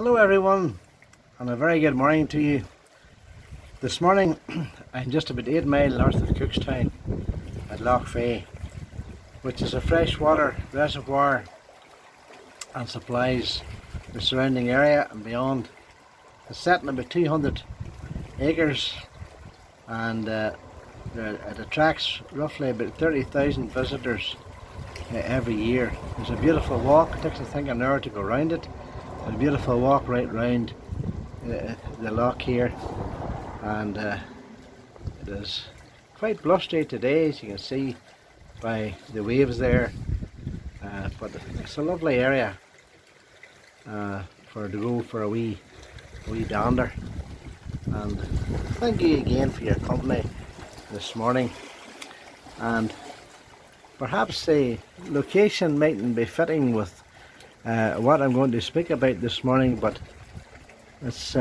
Hello everyone, and a very good morning to you. This morning I'm just about 8 miles north of Cookstown at Lough Fea, which is a freshwater reservoir and supplies the surrounding area and beyond. It's set in about 200 acres and it attracts roughly about 30,000 visitors every year. There's a beautiful walk. It takes I think an hour to go around it. A beautiful walk right round the loch here, and it is quite blustery today, as you can see by the waves there, but it's a lovely area to go for a wee dander. And thank you again for your company this morning. And perhaps the location mightn't be fitting with what I'm going to speak about this morning, but it's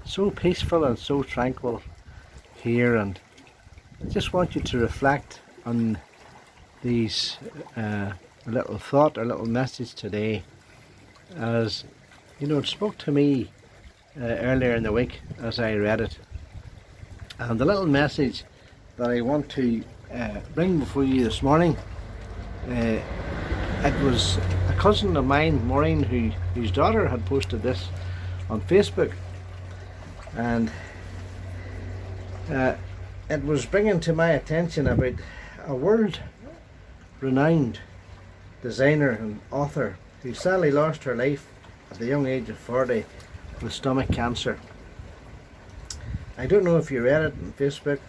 so peaceful and so tranquil here, and I just want you to reflect on these little thought or little message today, as you know, it spoke to me earlier in the week as I read it. And the little message that I want to bring before you this morning, it was a cousin of mine, Maureen, whose daughter had posted this on Facebook, and it was bringing to my attention about a world-renowned designer and author who sadly lost her life at the young age of 40 with stomach cancer. I don't know if you read it on Facebook,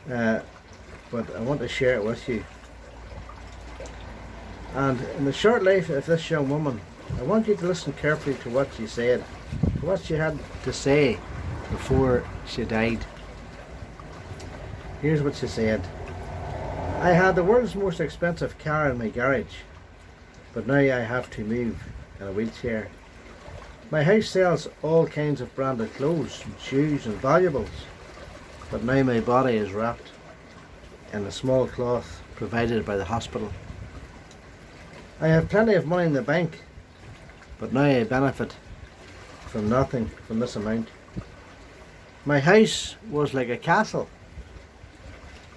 but I want to share it with you. And in the short life of this young woman, I want you to listen carefully to what she said, what she had to say before she died. Here's what she said. I had the world's most expensive car in my garage, but now I have to move in a wheelchair. My house sells all kinds of branded clothes and shoes and valuables, but now my body is wrapped in a small cloth provided by the hospital. I have plenty of money in the bank, but now I benefit from nothing from this amount. My house was like a castle,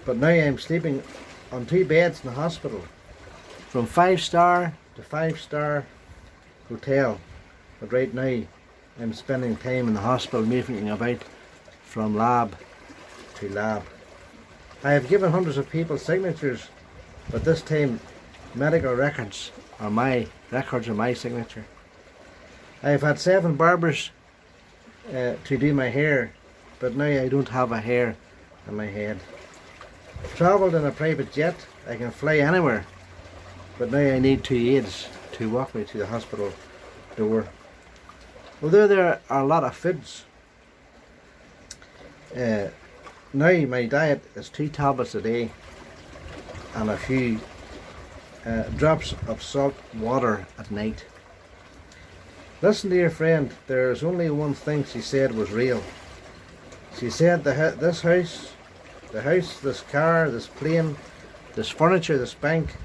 but now I am sleeping on 2 beds in the hospital, from 5-star to 5-star hotel. But right now I'm spending time in the hospital moving about from lab to lab. I have given hundreds of people signatures, but this time medical records are my signature. I have had 7 barbers to do my hair, but now I don't have a hair on my head. I've travelled in a private jet. I can fly anywhere, but now I need 2 aides to walk me to the hospital door. Although there are a lot of foods, now my diet is 2 tablets a day and a few drops of salt water at night. Listen, dear friend, there is only one thing she said was real. She said this house, this car, this plane, this furniture, this bank,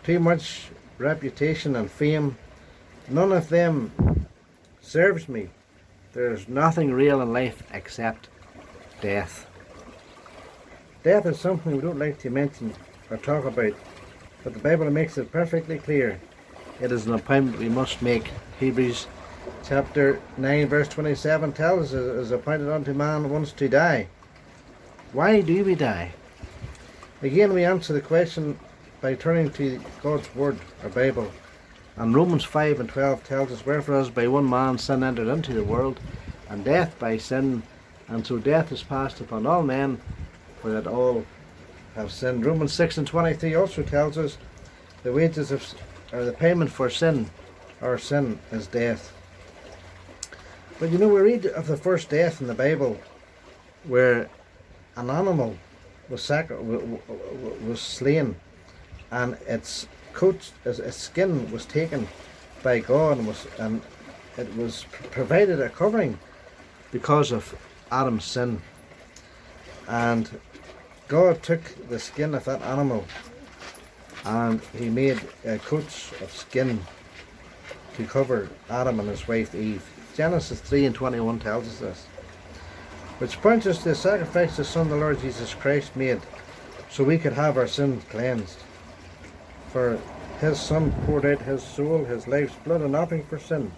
too much reputation and fame, none of them serves me. There is nothing real in life except death. Death is something we don't like to mention or talk about, but the Bible makes it perfectly clear. It is an appointment we must make. Hebrews chapter 9 verse 27 tells us it is appointed unto man once to die. Why do we die? Again, we answer the question by turning to God's Word, our Bible. And Romans 5 and 12 tells us, wherefore as by one man sin entered into the world, and death by sin, and so death is passed upon all men, for that all have sinned. Romans 6 and 23 also tells us the wages or the payment for sin, or sin, is death. But you know, we read of the first death in the Bible where an animal was slain, and its skin was taken by God, and it was provided a covering because of Adam's sin. And God took the skin of that animal and he made coats of skin to cover Adam and his wife Eve. Genesis 3:21 tells us this, which points us to the sacrifice the Son of the Lord Jesus Christ made so we could have our sins cleansed. For his Son poured out his soul, his life's blood, and offering for sin,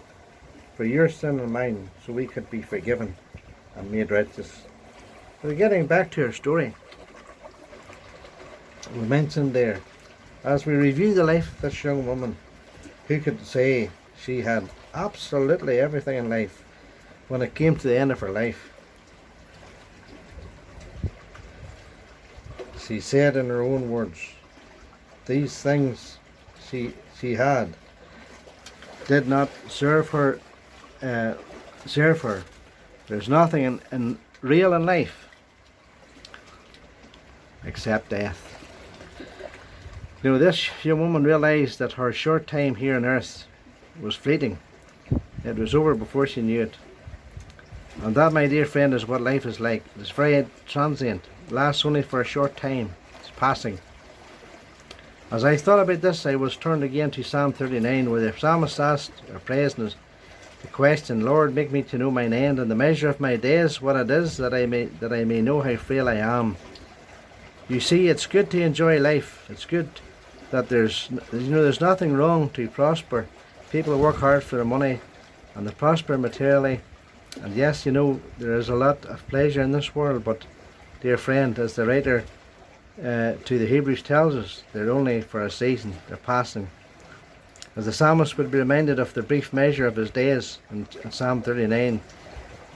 for your sin and mine, so we could be forgiven and made righteous. But getting back to our story, we mentioned there, as we review the life of this young woman, who could say she had absolutely everything in life when it came to the end of her life. She said in her own words, these things she had did not serve her. There's nothing in real in life except death. You know, this young woman realised that her short time here on earth was fleeting. It was over before she knew it. And that, my dear friend, is what life is like. It's very transient. It lasts only for a short time. It's passing. As I thought about this, I was turned again to Psalm 39, where the psalmist asked, or prays, the question, Lord, make me to know mine end and the measure of my days, what it is, that I may know how frail I am. You see, it's good to enjoy life. It's good that there's nothing wrong to prosper. People work hard for their money and they prosper materially. And yes, there is a lot of pleasure in this world, but dear friend, as the writer to the Hebrews tells us, they're only for a season, they're passing. As the psalmist would be reminded of the brief measure of his days in Psalm 39,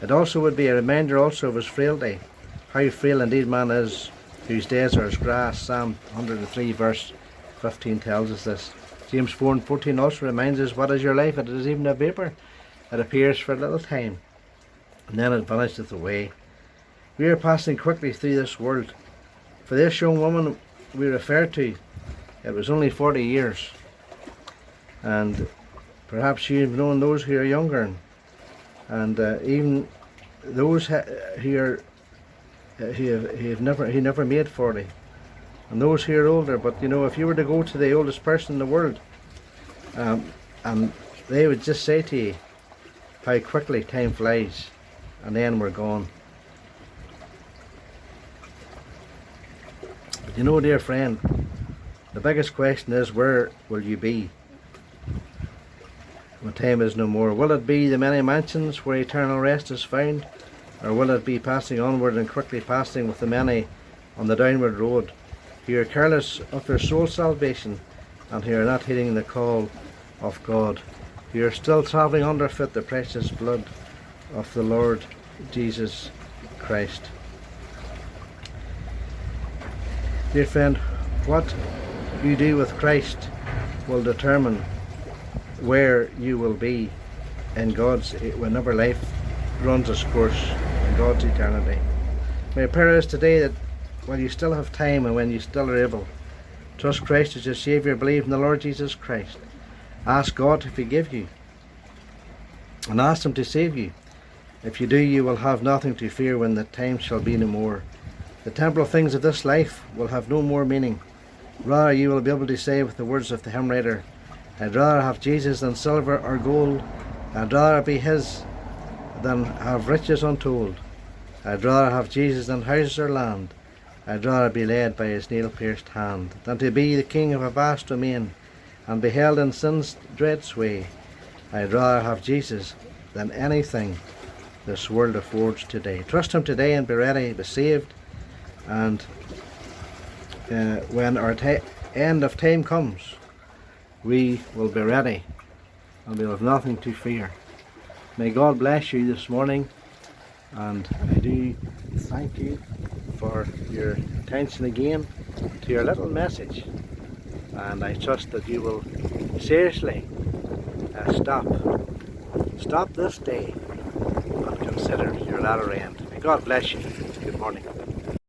it also would be a reminder also of his frailty, how frail indeed man is, whose days are as grass. Psalm 103 verse 15 tells us this. James 4:14 also reminds us, what is your life? It is even a vapour. It appears for a little time, and then it vanisheth away. We are passing quickly through this world. For this young woman we refer to, it was only 40 years. And perhaps you've known those who are younger, and even those who never made 40, and those who are older. But if you were to go to the oldest person in the world, and they would just say to you how quickly time flies, and then we're gone. But dear friend, the biggest question is, where will you be when time is no more? Will it be the many mansions where eternal rest is found, or will it be passing onward and quickly passing with the many on the downward road, who are careless of their soul salvation and who are not heeding the call of God, who are still travelling underfoot the precious blood of the Lord Jesus Christ? Dear friend, what you do with Christ will determine where you will be in whenever life runs its course in God's eternity. My prayer is today that while you still have time and when you still are able, trust Christ as your Saviour, believe in the Lord Jesus Christ, ask God to forgive you, and ask Him to save you. If you do, you will have nothing to fear when the time shall be no more. The temporal things of this life will have no more meaning. Rather, you will be able to say with the words of the hymn writer, I'd rather have Jesus than silver or gold. I'd rather be His than have riches untold. I'd rather have Jesus than houses or land. I'd rather be led by His nail-pierced hand than to be the king of a vast domain and be held in sin's dread sway. I'd rather have Jesus than anything this world affords today. Trust Him today and be ready, be saved. And when our end of time comes, we will be ready and we'll have nothing to fear. May God bless you this morning, and I do thank you for your attention again to your little message, and I trust that you will seriously stop this day and consider your latter end. May God bless you. Good morning.